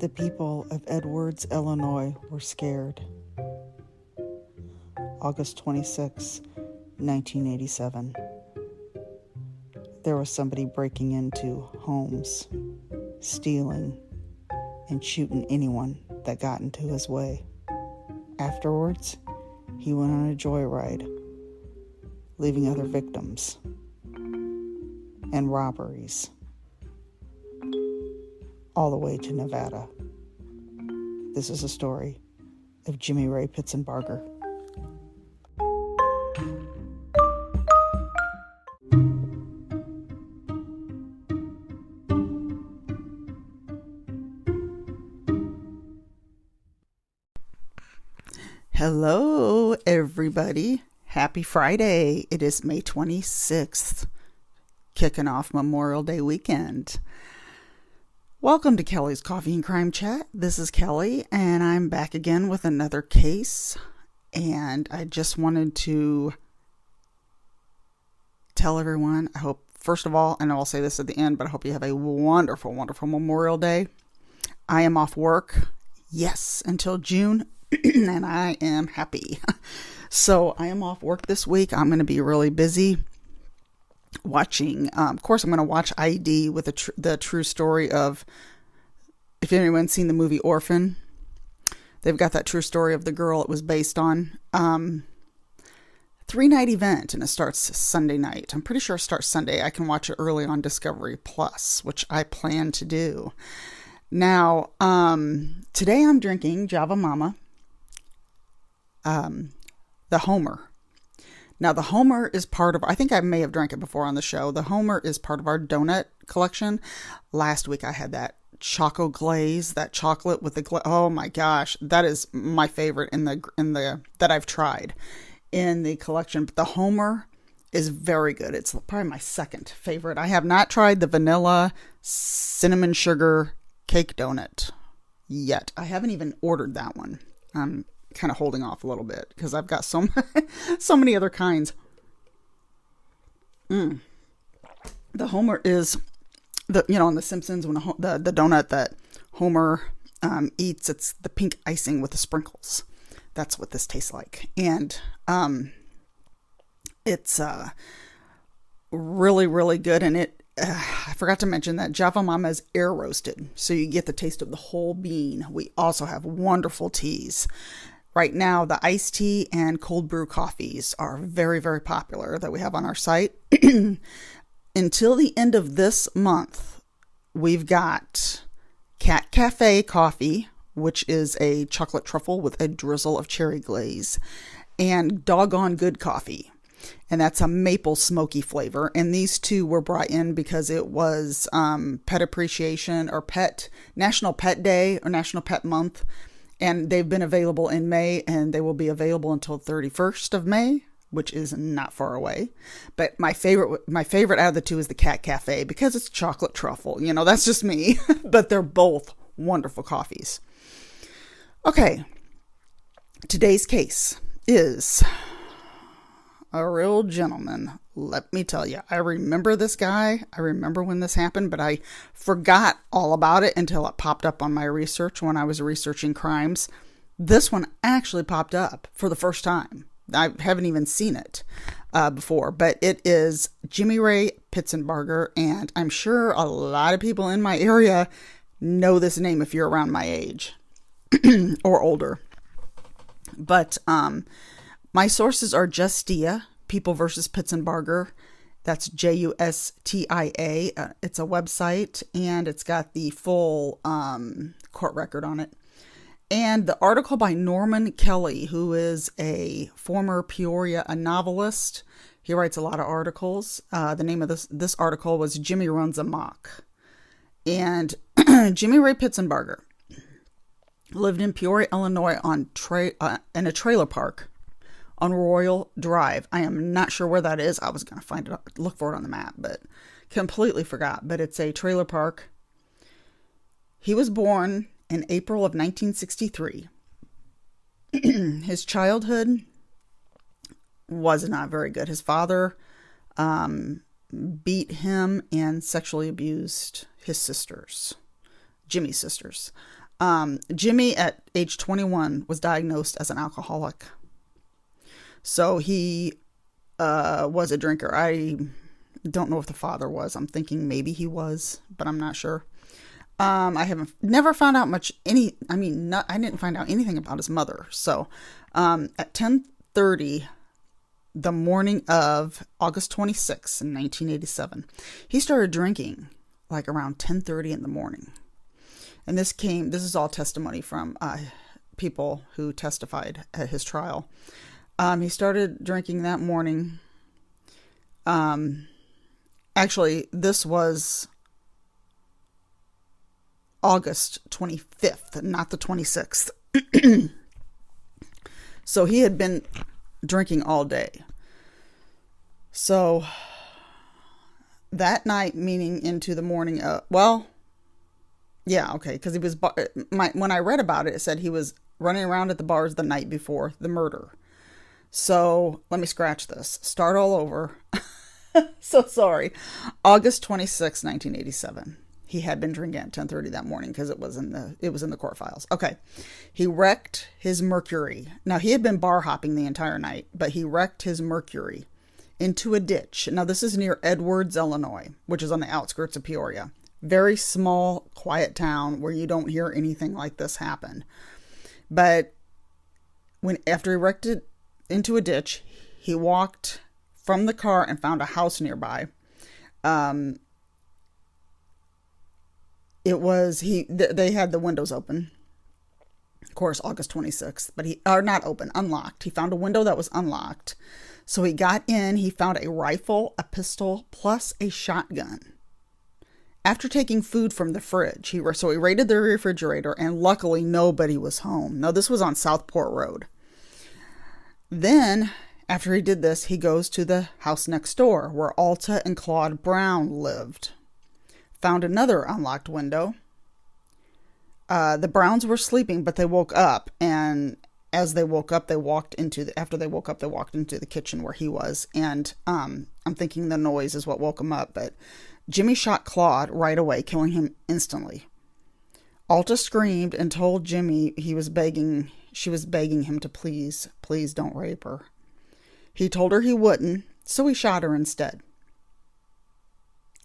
The people of Edwards, Illinois were scared. August 26, 1987. There was somebody breaking into homes, stealing, and shooting anyone that got into his way. Afterwards, he went on a joyride, leaving other victims and robberies all the way to Nevada. This is a story of Jimmy Ray Pitsonbarger. Hello, everybody. Happy Friday. It is May 26th, kicking off Memorial Day weekend. Welcome to Kelli's Coffee and Crime Chat. This is Kelli, and I'm back again with another case. And I just wanted to tell everyone, I hope, first of all, and I'll say this at the end, but I hope you have a wonderful, wonderful Memorial Day. I am off work, yes, until June, and I am happy. So I am off work this week. I'm going to be really busy watching, of course, I'm going to watch ID with the true story of, if anyone's seen the movie Orphan, they've got that true story of the girl it was based on. 3-night event, and it starts Sunday night. I'm pretty sure it starts Sunday. I can watch it early on Discovery Plus, which I plan to do. Now, today I'm drinking Java Mama, the Homer. Now, the Homer is part of, I think I may have drank it before on the show. The Homer is part of our donut collection. Last week I had that choco glaze, that chocolate with the oh my gosh, that is my favorite in the that I've tried in the collection. But the Homer is very good. It's probably my second favorite. I have not tried the vanilla cinnamon sugar cake donut yet. I haven't even ordered that one. I'm kind of holding off a little bit because I've got so many other kinds. The Homer is in The Simpsons, when the donut that Homer eats, it's the pink icing with the sprinkles. That's what this tastes like. And it's really, really good. And I forgot to mention that Java Mama is air roasted, so you get the taste of the whole bean. We also have wonderful teas. Right now, the iced tea and cold brew coffees are very, very popular that we have on our site. Until the end of this month, we've got Cat Cafe coffee, which is a chocolate truffle with a drizzle of cherry glaze, and Doggone Good coffee. And that's a maple smoky flavor. And these two were brought in because it was Pet Appreciation or National Pet Day or National Pet Month. And they've been available in May, and they will be available until 31st of May, which is not far away. But my favorite out of the two is the Cat Cafe because it's chocolate truffle. That's just me. But they're both wonderful coffees. Okay. Today's case is a real gentleman. Let me tell you, I remember this guy. I remember when this happened, but I forgot all about it until it popped up on my research when I was researching crimes. This one actually popped up for the first time. I haven't even seen it before, but it is Jimmy Ray Pitsonbarger, and I'm sure a lot of people in my area know this name if you're around my age or older. But my sources are Justia, People versus Pitsonbarger. That's Justia. It's a website, and it's got the full court record on it. And the article by Norman Kelli, who is a former Peoria, a novelist. He writes a lot of articles. The name of this article was Jimmy Runs Amok. And Jimmy Ray Pitsonbarger lived in Peoria, Illinois in a trailer park on Royal Drive. I am not sure where that is. I was going to find it, look for it on the map, but completely forgot. But it's a trailer park. He was born in April of 1963. His childhood was not very good. His father beat him and sexually abused his sisters, Jimmy's sisters. Jimmy, at age 21, was diagnosed as an alcoholic. So he was a drinker. I don't know if the father was. I'm thinking maybe he was, but I'm not sure. I never found out much. I didn't find out anything about his mother. So at 10:30, the morning of August 26, in 1987, he started drinking like around 10:30 in the morning. And this is all testimony from people who testified at his trial. He started drinking that morning. Actually, this was August 25th, not the 26th. So he had been drinking all day. So that night, meaning into the morning, because he was, when I read about it, it said he was running around at the bars the night before the murder. So let me scratch this. Start all over. So sorry. August 26, 1987. He had been drinking at 10:30 that morning because it was in the court files. Okay. He wrecked his Mercury. Now, he had been bar hopping the entire night, but he wrecked his Mercury into a ditch. Now, this is near Edwards, Illinois, which is on the outskirts of Peoria. Very small, quiet town where you don't hear anything like this happen. But after he wrecked it into a ditch, he walked from the car and found a house nearby. They had the windows open. Of course, August 26th, unlocked. He found a window that was unlocked. So he got in, he found a rifle, a pistol, plus a shotgun. After taking food from the fridge, he raided the refrigerator, and luckily nobody was home. Now, this was on Southport Road. Then, after he did this, he goes to the house next door where Alta and Claude Brown lived. Found another unlocked window. The Browns were sleeping, but they woke up, and as they woke up, they walked into the kitchen where he was. And I'm thinking the noise is what woke him up, but Jimmy shot Claude right away, killing him instantly. Alta screamed and told Jimmy she was begging him to please don't rape her. He told her he wouldn't, so he shot her instead.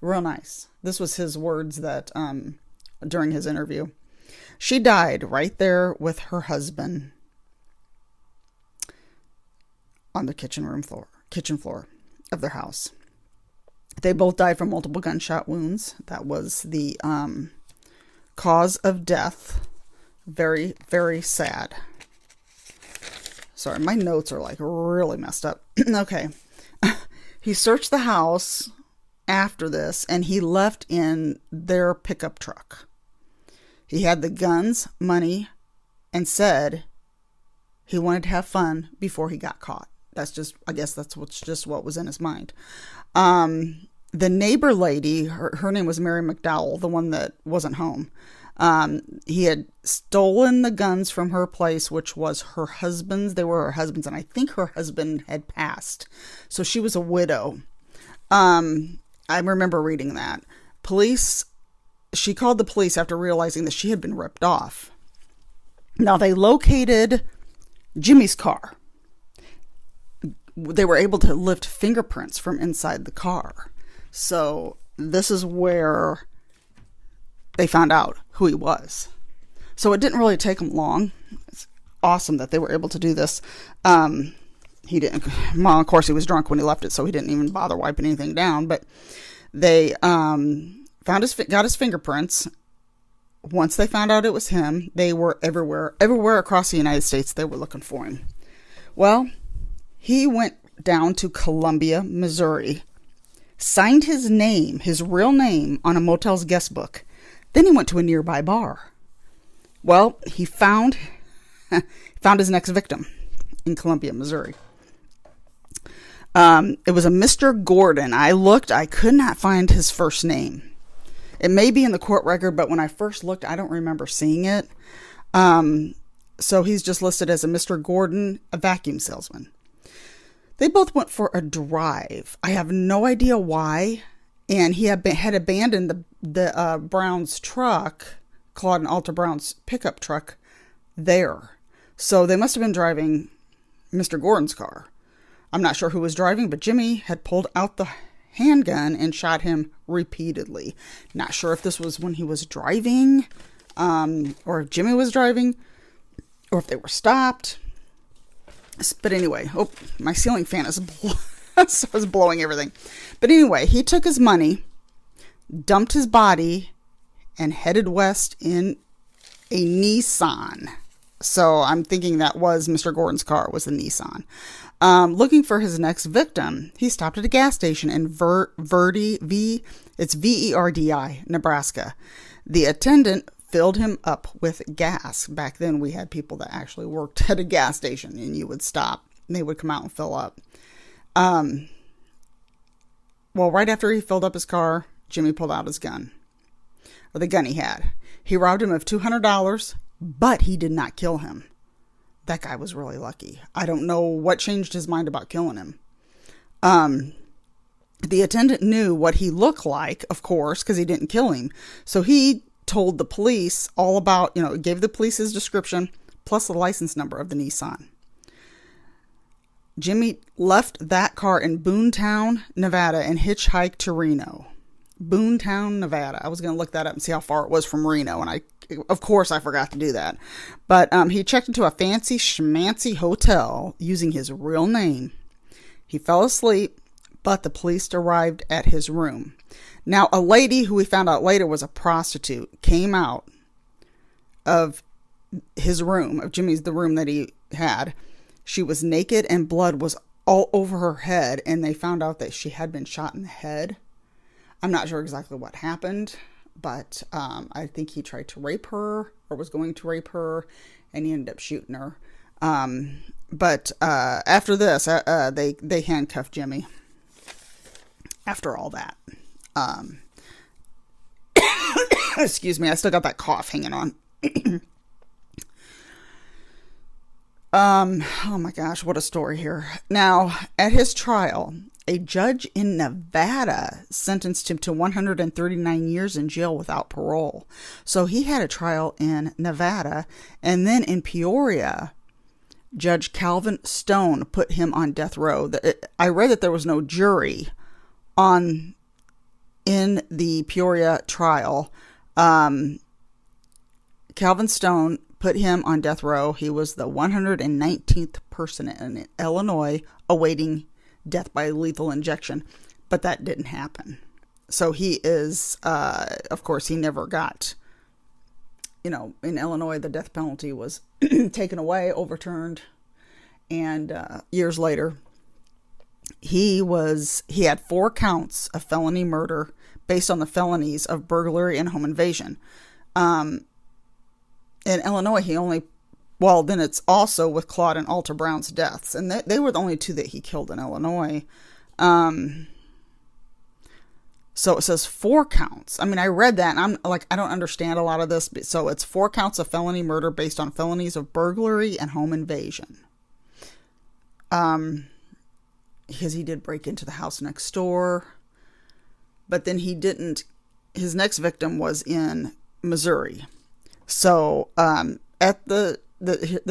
Real nice. This was his words that during his interview. She died right there with her husband on the kitchen floor of their house. They both died from multiple gunshot wounds. That was the cause of death. Very, very sad. Sorry, my notes are like really messed up. Okay. He searched the house after this, and he left in their pickup truck. He had the guns, money, and said he wanted to have fun before he got caught. I guess that's what was in his mind. The neighbor lady, her name was Mary McDowell, the one that wasn't home. He had stolen the guns from her place, which was her husband's. They were her husband's, and I think her husband had passed. So she was a widow. I remember reading that. She called the police after realizing that she had been ripped off. Now, they located Jimmy's car. They were able to lift fingerprints from inside the car. So this is where they found out who he was. So it didn't really take them long. It's awesome that they were able to do this. He didn't. Well, of course, he was drunk when he left it, so he didn't even bother wiping anything down. But they got his fingerprints. Once they found out it was him, they were everywhere across the United States. They were looking for him. Well, he went down to Columbia, Missouri, signed his real name, on a motel's guest book. Then he went to a nearby bar. Well, he found his next victim in Columbia, Missouri. It was a Mr. Gordon. I could not find his first name. It may be in the court record, but when I first looked, I don't remember seeing it. So he's just listed as a Mr. Gordon, a vacuum salesman. They both went for a drive. I have no idea why. And he had abandoned the Brown's truck Claude and Alta Brown's pickup truck there. So they must have been driving Mr. Gordon's car. I'm not sure who was driving, but Jimmy had pulled out the handgun and shot him repeatedly. Not sure if this was when he was driving, or if Jimmy was driving, or if they were stopped. But anyway, oh, my ceiling fan is blowing everything. But anyway, he took his money, dumped his body, and headed west in a Nissan. So I'm thinking that was Mr. Gordon's car, was the Nissan. Looking for his next victim, he stopped at a gas station in Verdi, Verdi, Nebraska. The attendant filled him up with gas. Back then we had people that actually worked at a gas station, and you would stop and they would come out and fill up. Well, right after he filled up his car, Jimmy pulled out his gun, or the gun he had. He robbed him of $200, but he did not kill him. That guy was really lucky. I don't know what changed his mind about killing him. The attendant knew what he looked like, of course, because he didn't kill him. So he told the police all about, gave the police his description, plus the license number of the Nissan. Jimmy left that car in Boontown, Nevada, and hitchhiked to Reno. Boontown, Nevada. I was going to look that up and see how far it was from Reno, and of course I forgot to do that. But he checked into a fancy schmancy hotel using his real name. He fell asleep, but the police arrived at his room. Now, a lady who we found out later was a prostitute came out of his room, of Jimmy's, the room that he had. She was naked and blood was all over her head, and they found out that she had been shot in the head. I'm not sure exactly what happened, but I think he tried to rape her, or was going to rape her, and he ended up shooting her. But after this, they handcuffed Jimmy. After all that. Excuse me, I still got that cough hanging on. Oh my gosh, what a story here. Now, at his trial, a judge in Nevada sentenced him to 139 years in jail without parole. So he had a trial in Nevada, and then in Peoria, Judge Calvin Stone put him on death row. I read that there was no jury in the Peoria trial. Calvin Stone put him on death row. He was the 119th person in Illinois awaiting death by lethal injection, but that didn't happen. So he is, of course, he never got, in Illinois, the death penalty was taken away, overturned, and years later, he had 4 counts of felony murder based on the felonies of burglary and home invasion. In Illinois, then it's also with Claude and Alta Brown's deaths. And they were the only 2 that he killed in Illinois. So it says 4 counts. I mean, I read that and I'm like, I don't understand a lot of this. So it's 4 counts of felony murder based on felonies of burglary and home invasion. Because he did break into the house next door. But then he didn't. His next victim was in Missouri. So at the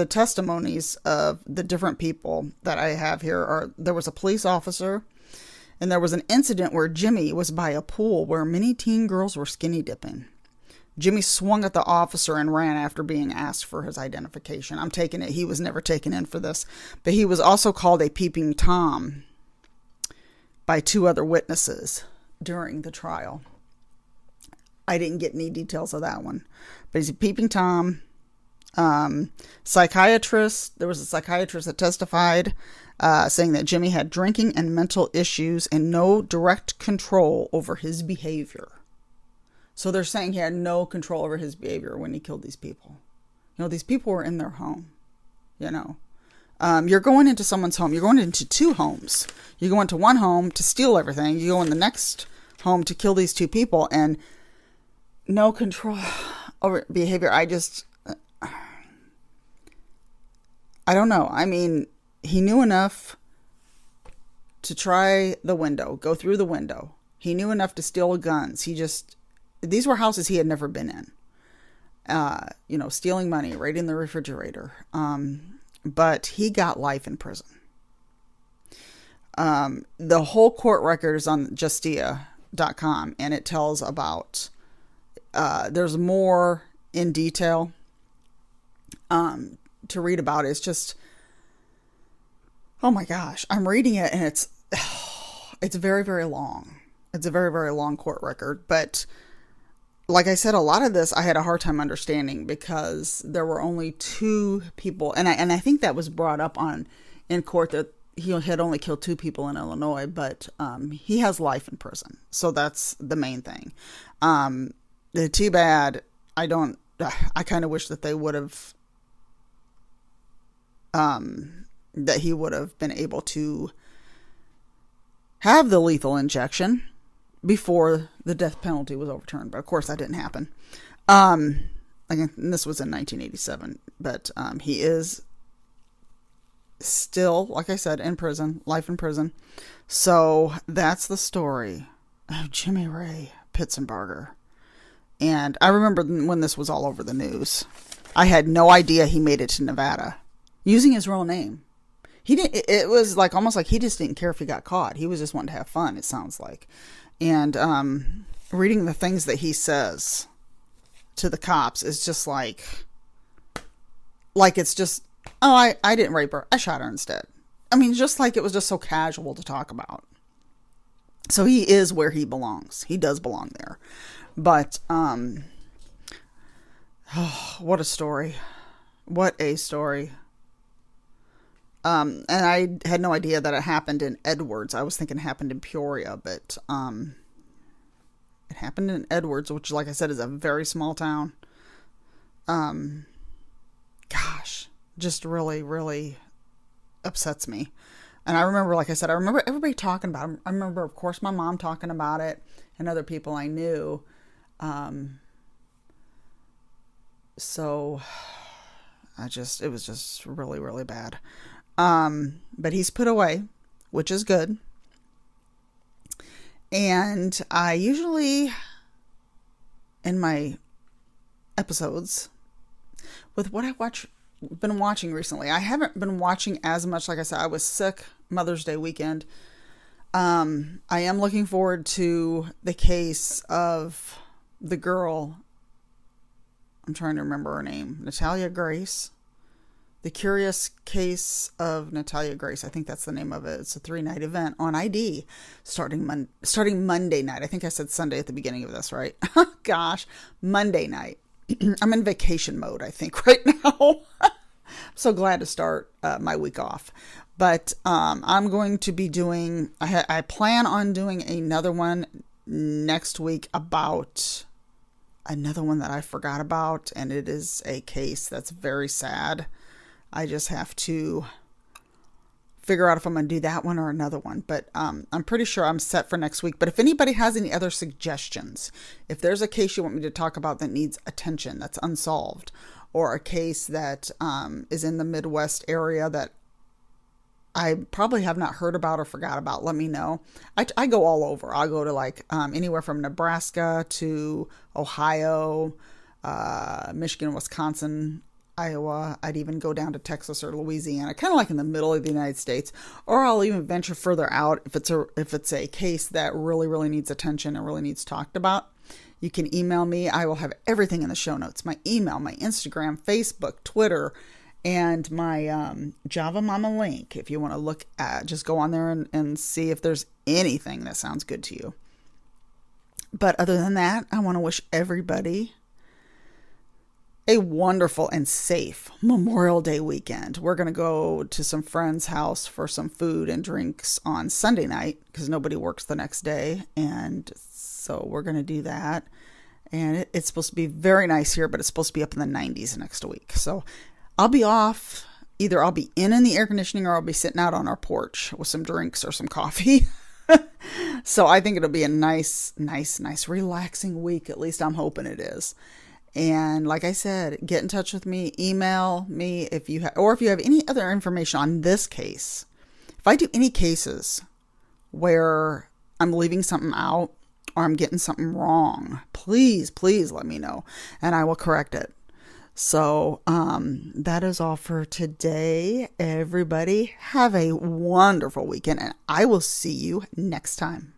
testimonies of the different people that I have here there was a police officer, and there was an incident where Jimmy was by a pool where many teen girls were skinny dipping. Jimmy swung at the officer and ran after being asked for his identification. I'm taking it he was never taken in for this, but he was also called a peeping Tom by 2 other witnesses during the trial. I didn't get any details of that one, but he's a peeping Tom. Psychiatrist. There was a psychiatrist that testified, saying that Jimmy had drinking and mental issues and no direct control over his behavior. So they're saying he had no control over his behavior when he killed these people. These people were in their home, You're going into someone's home. You're going into 2 homes. You go into one home to steal everything. You go in the next home to kill these 2 people, and no control over behavior. I don't know. I mean, he knew enough to try the window, go through the window. He knew enough to steal guns. These were houses he had never been in. stealing money, raiding the refrigerator. But he got life in prison. The whole court record is on justia.com, and it tells about, there's more in detail to read about. It's just, oh my gosh, I'm reading it, and it's very, very long. It's a very, very long court record. But like I said, a lot of this I had a hard time understanding because there were only 2 people. And I think that was brought up in court that he had only killed 2 people in Illinois, but he has life in prison. So that's the main thing. Too bad. I kind of wish that they would have, that he would have been able to have the lethal injection before the death penalty was overturned. But of course that didn't happen. Again, this was in 1987, but he is still, like I said, in prison, life in prison. So that's the story of Jimmy Ray Pitsonbarger. And I remember when this was all over the news, I had no idea he made it to Nevada using his real name. It was like almost like he just didn't care if he got caught. He was just wanting to have fun, it sounds like. And reading the things that he says to the cops is just like it's just, oh, I didn't rape her, I shot her instead. I mean, just like it was just so casual to talk about. So he is where he belongs. He does belong there. But what a story. What a story. And I had no idea that it happened in Edwards. I was thinking it happened in Peoria, but it happened in Edwards, which, like I said, is a very small town. Gosh, just really, really upsets me. And I remember, like I said, I remember everybody talking about it. I remember, of course, my mom talking about it and other people I knew. So it was just really, really bad. But he's put away, which is good. And I usually, in my episodes, with what been watching recently, I haven't been watching as much. Like I said, I was sick Mother's Day weekend. I am looking forward to the case of the girl. I'm trying to remember her name. Natalia Grace. The Curious Case of Natalia Grace. I think that's the name of it. It's a 3-night event on ID starting Monday night. I think I said Sunday at the beginning of this, right? Gosh, Monday night. I'm in vacation mode, I think, right now. I'm so glad to start my week off. But I'm going to be doing, I plan on doing another one next week about another one that I forgot about. And it is a case that's very sad. I just have to figure out if I'm going to do that one or another one. But I'm pretty sure I'm set for next week. But if anybody has any other suggestions, if there's a case you want me to talk about that needs attention, that's unsolved, or a case that is in the Midwest area that I probably have not heard about or forgot about, let me know. I go all over. I'll go to like anywhere from Nebraska to Ohio, Michigan, Wisconsin, Iowa. I'd even go down to Texas or Louisiana, kind of like in the middle of the United States. Or I'll even venture further out if it's a case that really, really needs attention and really needs talked about. You can email me. I will have everything in the show notes. My email, my Instagram, Facebook, Twitter, and my Java Mama link. If you want to look at, just go on there and see if there's anything that sounds good to you. But other than that, I want to wish everybody a wonderful and safe Memorial Day weekend. We're going to go to some friend's house for some food and drinks on Sunday night because nobody works the next day. And so we're going to do that. And it's supposed to be very nice here, but it's supposed to be up in the 90s next week. So I'll be off. Either I'll be in the air conditioning or I'll be sitting out on our porch with some drinks or some coffee. So I think it'll be a nice, relaxing week. At least I'm hoping it is. And like I said, get in touch with me, email me if you have any other information on this case. If I do any cases where I'm leaving something out or I'm getting something wrong, please let me know and I will correct it. So that is all for today. Everybody have a wonderful weekend, and I will see you next time.